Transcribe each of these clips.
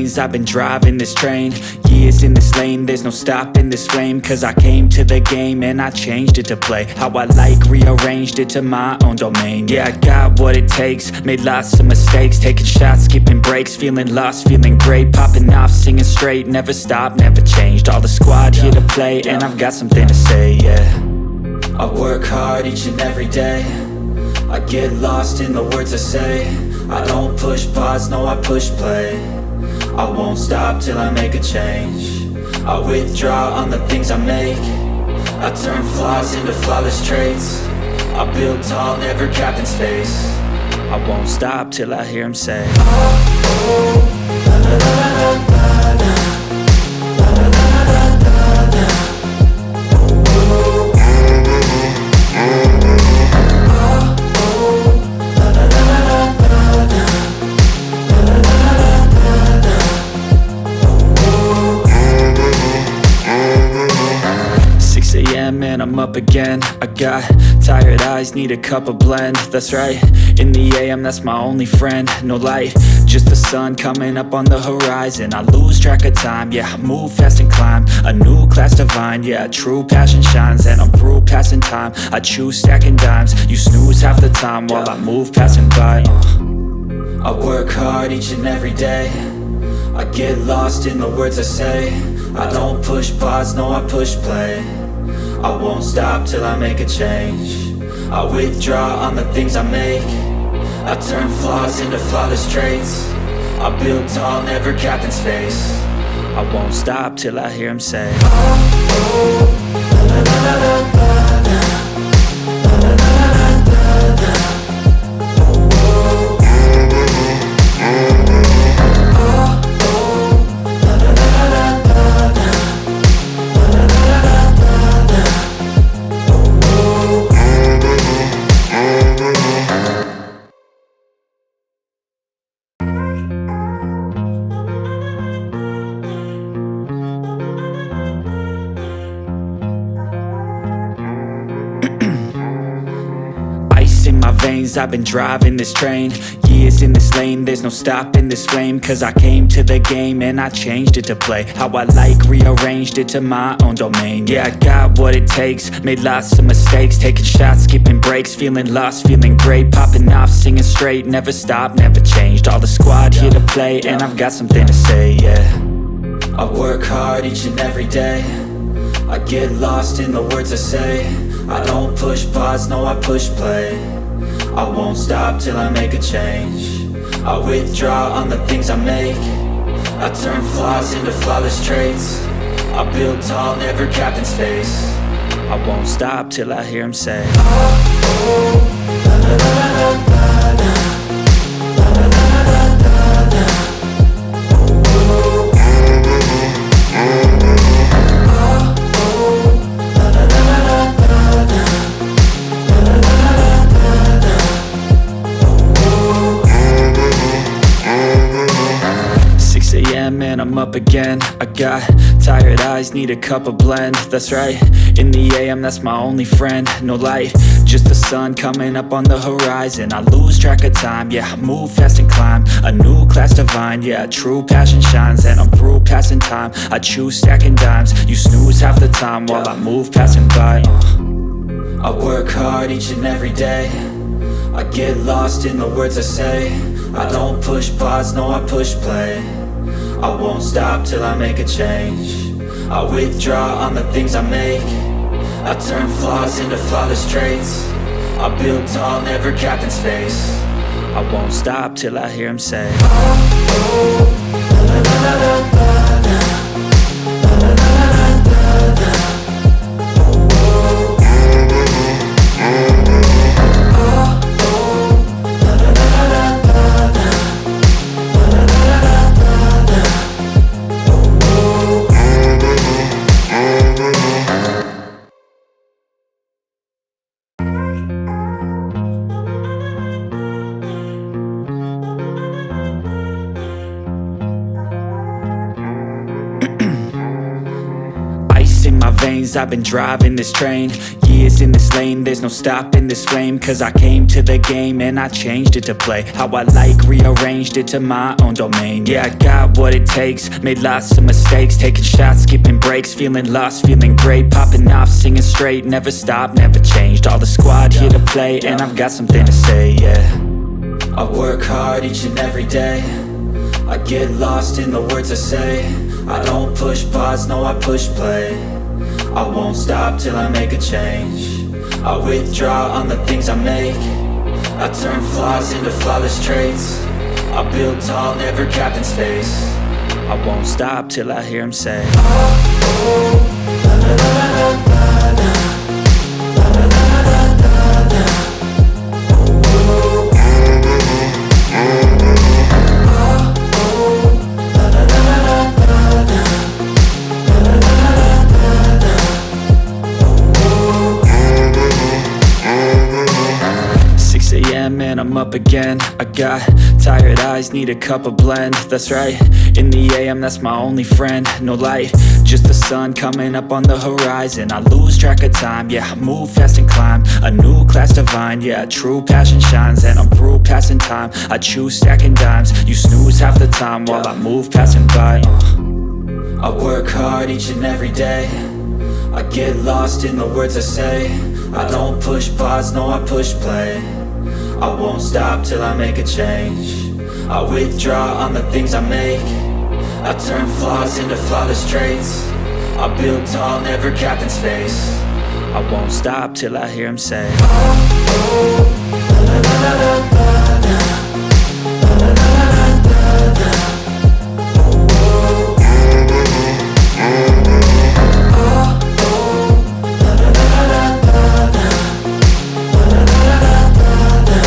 veins, I've been driving this train. Years in this lane, there's no stopping this flame. Cause I came to the game and I changed it to play how I like, rearranged it to my own domain. Yeah, I got what it takes, made lots of mistakes, taking shots, skipping breaks, feeling lost, feeling great, popping off, singing straight, never stopped, never changed. All the squad here to play, and I've got something to say, yeah. I work hard each and every day, I get lost in the words I say. I don't push pause, no I push play. I won't stop till I make a change. I withdraw on the things I make. I turn flaws into flawless traits. I build tall, never capped in space. I won't stop till I hear him say, oh, oh, la la la la la la. And I'm up again. I got tired eyes, need a cup of blend. That's right, in the AM, that's my only friend. No light, just the sun coming up on the horizon. I lose track of time, yeah, I move fast and climb a new class divine, yeah, true passion shines. And I'm through passing time, I choose stacking dimes. You snooze half the time while I move passing by. I work hard each and every day, I get lost in the words I say. I don't push pause, no I push play. I won't stop till I make a change. I withdraw on the things I make. I turn flaws into flawless traits. I build tall, never capped in space. I won't stop till I hear him say, oh, oh, la la la la la la. La la la la la la. Oh, oh. Oh, oh, la la la la la la. La la la la la. 'Ice in my veins, I've been driving this train. Years in this lane, there's no stopping this flame. Cause I came to the game and I changed it to play how I like, rearranged it to my own domain. Yeah, I got what it takes, made lots of mistakes, taking shots, skipping breaks, feeling lost, feeling great, popping off, singing straight, never stopped, never changed. All the squad here to play, and I've got something to say, yeah. I work hard each and every day, I get lost in the words I say. I don't push pause, no I push play. I won't stop till I make a change. I withdraw on the things I make. I turn flaws into flawless traits. I build tall, never capped in space. I won't stop till I hear him say, oh, oh, la la la la la la. La la la la la la. Oh, oh. And I'm up again. I got tired eyes, need a cup of blend. That's right, in the AM, that's my only friend. No light, just the sun coming up on the horizon. I lose track of time, yeah, I move fast and climb a new class divine, yeah, true passion shines. And I'm through passing time, I choose stacking dimes. You snooze half the time while I move passing by. I work hard each and every day, I get lost in the words I say. I don't push pause, no I push play. I won't stop till I make a change. I withdraw on the things I make. I turn flaws into flawless traits. I build tall, never capped in space. I won't stop till I hear him say, oh, oh, la la la la la la. La la la la la la. Oh, oh. Oh, oh, la la la la la la. La la la la la la. my veins, I've been driving this train. Years in this lane, there's no stopping this flame. Cause I came to the game and I changed it to play how I like, rearranged it to my own domain. Yeah, I got what it takes, made lots of mistakes, taking shots, skipping breaks, feeling lost, feeling great, popping off, singing straight, never stopped, never changed. All the squad here to play, and I've got something to say, yeah. I work hard each and every day, I get lost in the words I say. I don't push pause, no I push play. I won't stop till I make a change. I withdraw on the things I make. I turn flaws into flawless traits. I build tall, never capped in space. I won't stop till I hear him say, oh, oh, la la la la la la. And I'm up again. I got tired eyes, need a cup of blend. That's right, in the AM, that's my only friend. No light, just the sun coming up on the horizon. I lose track of time, yeah, I move fast and climb a new class divine, yeah, true passion shines. And I'm through passing time, I choose stacking dimes. You snooze half the time while I move passing by. I work hard each and every day, I get lost in the words I say. I don't push pause, no I push play. I won't stop till I make a change. I withdraw on the things I make. I turn flaws into flawless traits. I build tall, never capped in space. I won't stop till I hear him say, oh, oh, la la la la la la. La la la la la la. Oh, oh. Oh, oh, la la la la la la. La la la la la.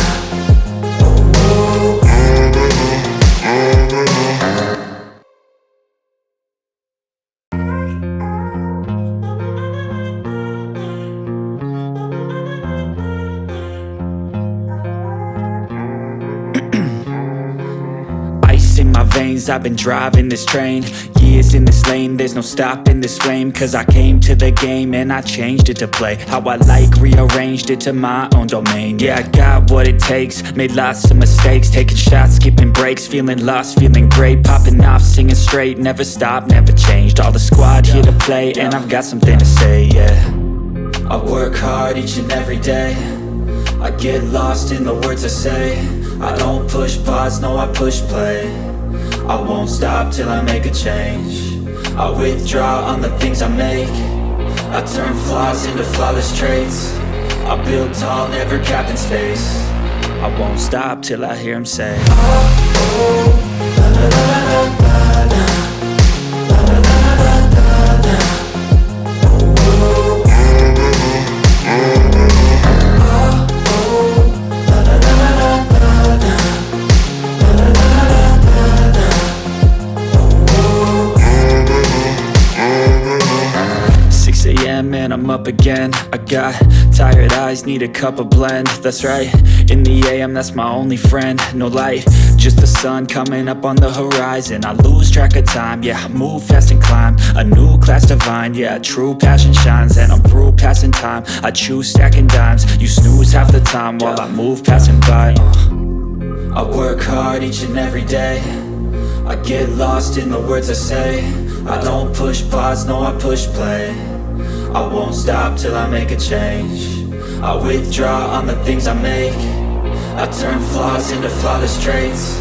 'Ice in my veins, I've been driving this train. Years in this lane, there's no stopping this flame. Cause I came to the game and I changed it to play how I like, rearranged it to my own domain. Yeah, I got what it takes, made lots of mistakes, taking shots, skipping breaks, feeling lost, feeling great, popping off, singing straight, never stopped, never changed. All the squad here to play, and I've got something to say, yeah. I work hard each and every day, I get lost in the words I say. I don't push pause, no I push play. I won't stop till I make a change. I withdraw on the things I make. I turn flaws into flawless traits. I build tall, never capped in space. I won't stop till I hear him say, oh, oh, la la la la la la. La la la la la la la. Oh, oh. And I'm up again. I got tired eyes, need a cup of blend. That's right, in the AM, that's my only friend. No light, just the sun coming up on the horizon. I lose track of time, yeah, I move fast and climb a new class divine, yeah, true passion shines. And I'm through passing time, I choose stacking dimes. You snooze half the time while I move passing by. I work hard each and every day, I get lost in the words I say. I don't push pause, no I push play. I won't stop till I make a change. I withdraw on the things I make. I turn flaws into flawless traits.